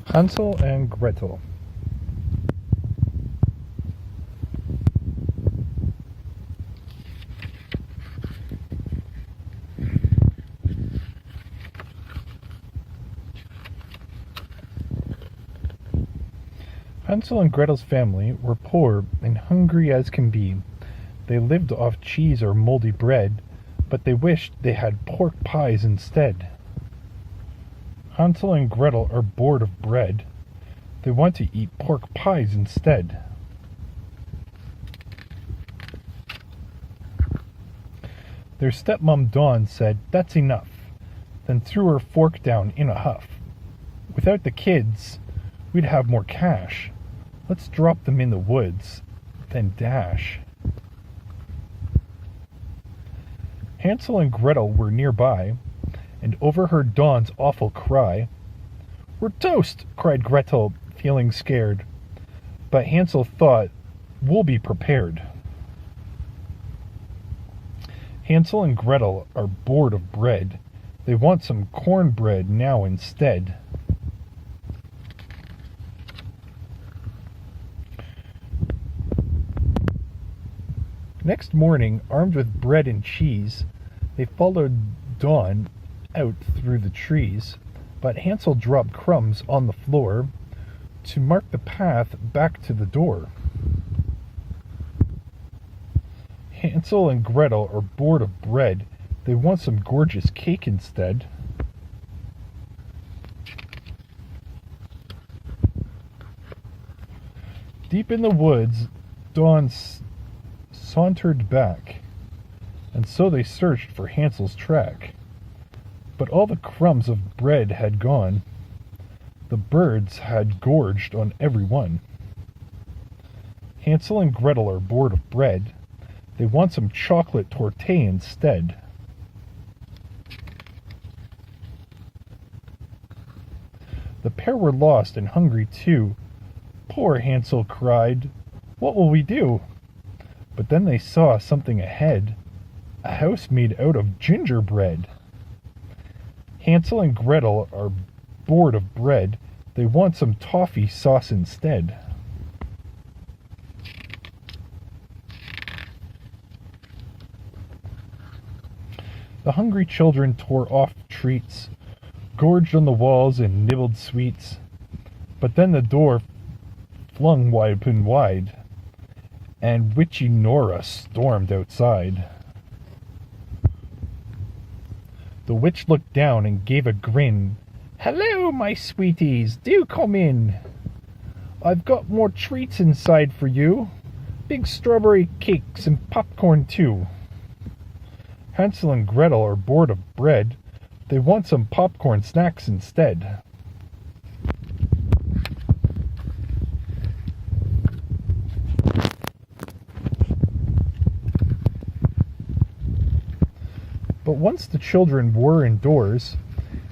Hansel and Gretel. Hansel and Gretel's family were poor and hungry as can be. They lived off cheese or moldy bread, but they wished they had pork pies instead. Hansel and Gretel are bored of bread. They want to eat pork pies instead. Their stepmom Dawn said, "That's enough," then threw her fork down in a huff. "Without the kids, we'd have more cash. Let's drop them in the woods, then dash." Hansel and Gretel were nearby, and overheard Dawn's awful cry. "We're toast!" cried Gretel, feeling scared. But Hansel thought, "We'll be prepared." Hansel and Gretel are bored of bread. They want some cornbread now instead. Next morning, armed with bread and cheese, they followed Dawn out through the trees, but Hansel dropped crumbs on the floor to mark the path back to the door. Hansel and Gretel are bored of bread. They want some gorgeous cake instead. Deep in the woods, Dawn sauntered back, and so they searched for Hansel's track. But all the crumbs of bread had gone. The birds had gorged on every one. Hansel and Gretel are bored of bread. They want some chocolate tortilla instead. The pair were lost and hungry too. Poor Hansel cried, "What will we do?" But then they saw something ahead, a house made out of gingerbread. Hansel and Gretel are bored of bread. They want some toffee sauce instead. The hungry children tore off treats, gorged on the walls and nibbled sweets. But then the door flung open wide, and witchy Nora stormed outside. The witch looked down and gave a grin. "Hello, my sweeties, do come in. I've got more treats inside for you. Big strawberry cakes and popcorn too." Hansel and Gretel are bored of bread. They want some popcorn snacks instead. But once the children were indoors,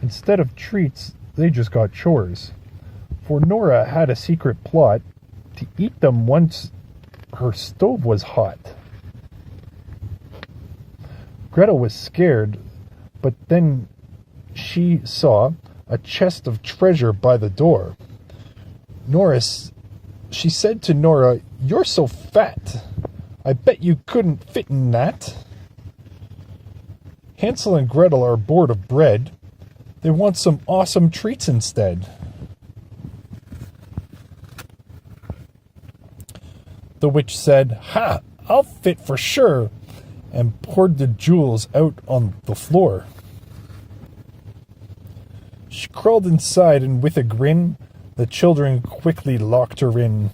instead of treats, they just got chores. For Nora had a secret plot to eat them once her stove was hot. Gretel was scared, but then she saw a chest of treasure by the door. She said to Nora, "You're so fat. I bet you couldn't fit in that." Hansel and Gretel are bored of bread. They want some awesome treats instead. The witch said, "Ha! I'll fit for sure," and poured the jewels out on the floor. She crawled inside, and with a grin, the children quickly locked her in.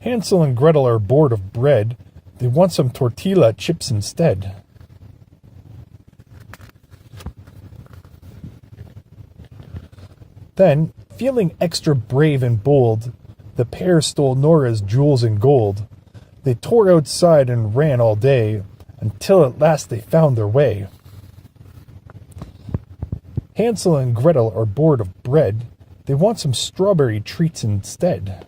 Hansel and Gretel are bored of bread. They want some tortilla chips instead. Then, feeling extra brave and bold, the pair stole Nora's jewels and gold. They tore outside and ran all day, until at last they found their way. Hansel and Gretel are bored of bread. They want some strawberry treats instead.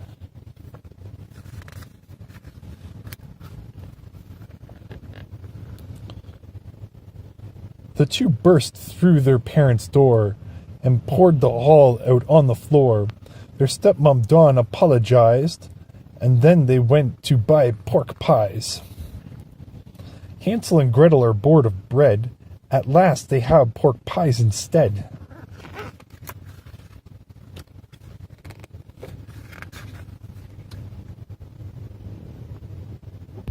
The two burst through their parents' door and poured the all out on the floor. Their stepmom Dawn apologized, and then they went to buy pork pies. Hansel and Gretel are bored of bread. At last they have pork pies instead.